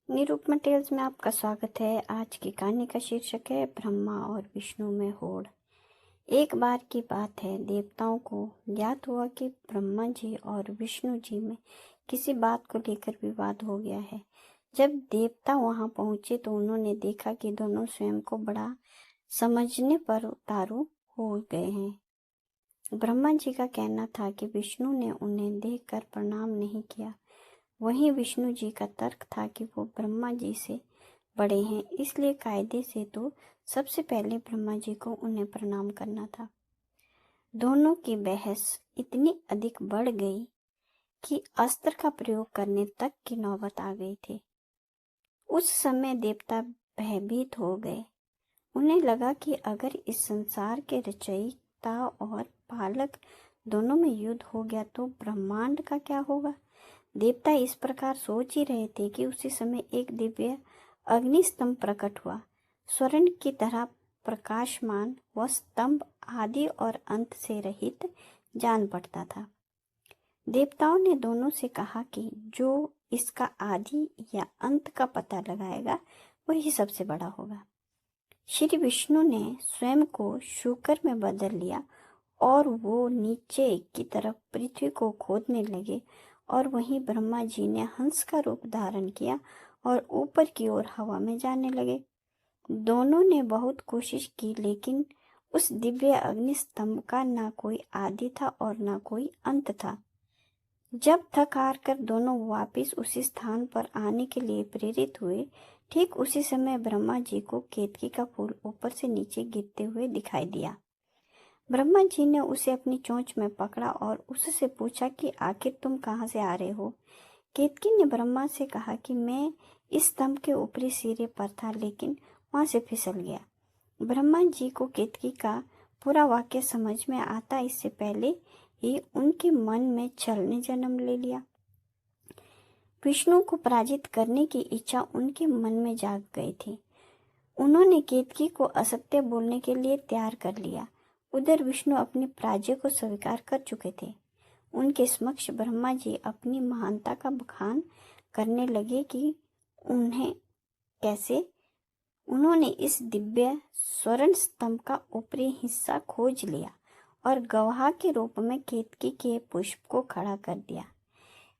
Nirupama tales में आपका स्वागत है। आज की कहानी का शीर्षक है ब्रह्मा और विष्णु में होड़। एक बार की बात है, देवताओं को ज्ञात हुआ कि ब्रह्मा जी और विष्णु जी में किसी बात को लेकर विवाद हो गया है। जब देवता वहां पहुंचे तो उन्होंने देखा कि दोनों स्वयं को बड़ा समझने पर उतारू हो गए हैं। ब्रह्मा जी का कहना था कि विष्णु ने उन्हें देखकर प्रणाम नहीं किया। वहीं विष्णु जी का तर्क था कि वो ब्रह्मा जी से बड़े हैं, इसलिए कायदे से तो सबसे पहले ब्रह्मा जी को उन्हें प्रणाम करना था। दोनों की बहस इतनी अधिक बढ़ गई कि अस्त्र का प्रयोग करने तक की नौबत आ गई थी। उस समय देवता भयभीत हो गए। उन्हें लगा कि अगर इस संसार के रचयिता और पालक दोनों में युद्ध हो गया तो ब्रह्मांड का क्या होगा। देवता इस प्रकार सोच ही रहे थे कि उसी समय एक दिव्य अग्निस्तंभ प्रकट हुआ। स्वर्ण की तरह प्रकाशमान वह स्तंभ आदि और अंत से रहित जान पड़ता था। देवताओं ने दोनों से कहा कि जो इसका आदि या अंत का पता लगाएगा वही सबसे बड़ा होगा। श्री विष्णु ने स्वयं को शूकर में बदल लिया और वो नीचे की तरफ पृथ्वी को खोदने लगे, और वहीं ब्रह्मा जी ने हंस का रूप धारण किया और ऊपर की ओर हवा में जाने लगे। दोनों ने बहुत कोशिश की, लेकिन उस दिव्य अग्नि स्तंभ का ना कोई आदि था और ना कोई अंत था। जब थक हार कर दोनों वापिस उसी स्थान पर आने के लिए प्रेरित हुए, ठीक उसी समय ब्रह्मा जी को केतकी का फूल ऊपर से नीचे गिरते हुए दिखाई दिया। ब्रह्मा जी ने उसे अपनी चोंच में पकड़ा और उससे पूछा कि आखिर तुम कहाँ से आ रहे हो। केतकी ने ब्रह्मा से कहा कि मैं इस स्तंभ के ऊपरी सिरे पर था, लेकिन वहां से फिसल गया। ब्रह्मा जी को केतकी का पूरा वाक्य समझ में आता इससे पहले ही उनके मन में छल ने जन्म ले लिया। विष्णु को पराजित करने की इच्छा उनके मन में जाग गई थी। उन्होंने केतकी को असत्य बोलने के लिए तैयार कर लिया। उधर विष्णु अपनी पराजय को स्वीकार कर चुके थे। उनके समक्ष ब्रह्मा जी अपनी महानता का बखान करने लगे कि उन्हें कैसे उन्होंने इस दिव्य स्वर्ण स्तंभ का ऊपरी हिस्सा खोज लिया और गवाह के रूप में केतकी के पुष्प को खड़ा कर दिया।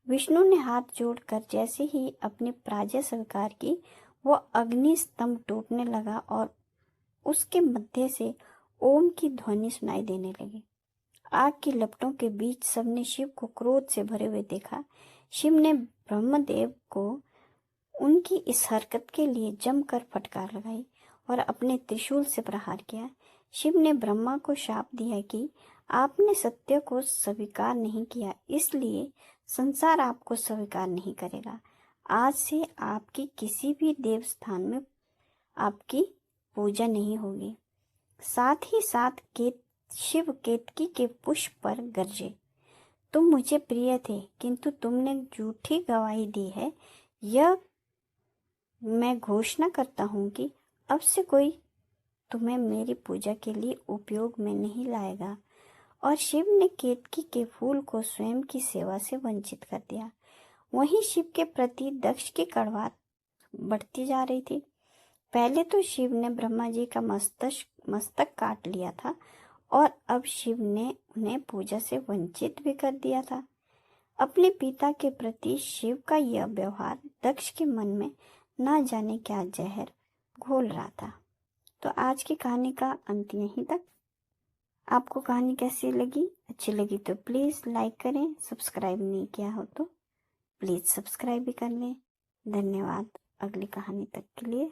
विष्णु ने हाथ जोड़कर जैसे ही अपनी पराजय स्वीकार की, वो अग्नि स्तंभ टूटने लगा और उसके मध्य से ओम की ध्वनि सुनाई देने लगी। आग की लपटों के बीच सबने शिव को क्रोध से भरे हुए देखा। शिव ने ब्रह्मदेव को उनकी इस हरकत के लिए जमकर फटकार लगाई और अपने त्रिशूल से प्रहार किया। शिव ने ब्रह्मा को शाप दिया कि आपने सत्य को स्वीकार नहीं किया, इसलिए संसार आपको स्वीकार नहीं करेगा। आज से आपकी किसी भी देव स्थान में आपकी पूजा नहीं होगी। साथ ही साथ शिव केतकी के पुष्प पर गरजे, तुम मुझे प्रिय थे, किंतु तुमने झूठी गवाही दी है। यह मैं घोषणा करता हूँ कि अब से कोई तुम्हें मेरी पूजा के लिए उपयोग में नहीं लाएगा। और शिव ने केतकी के फूल को स्वयं की सेवा से वंचित कर दिया। वहीं शिव के प्रति दक्ष की कड़वाहट बढ़ती जा रही थी। पहले तो शिव ने ब्रह्मा जी का मस्तक काट लिया था और अब शिव ने उन्हें पूजा से वंचित भी कर दिया था। अपने पिता के प्रति शिव का यह व्यवहार दक्ष के मन में ना जाने क्या जहर घोल रहा था। तो आज की कहानी का अंत यहीं तक। आपको कहानी कैसी लगी? अच्छी लगी तो प्लीज़ लाइक करें। सब्सक्राइब नहीं किया हो तो प्लीज़ सब्सक्राइब भी कर लें। धन्यवाद। अगली कहानी तक के लिए।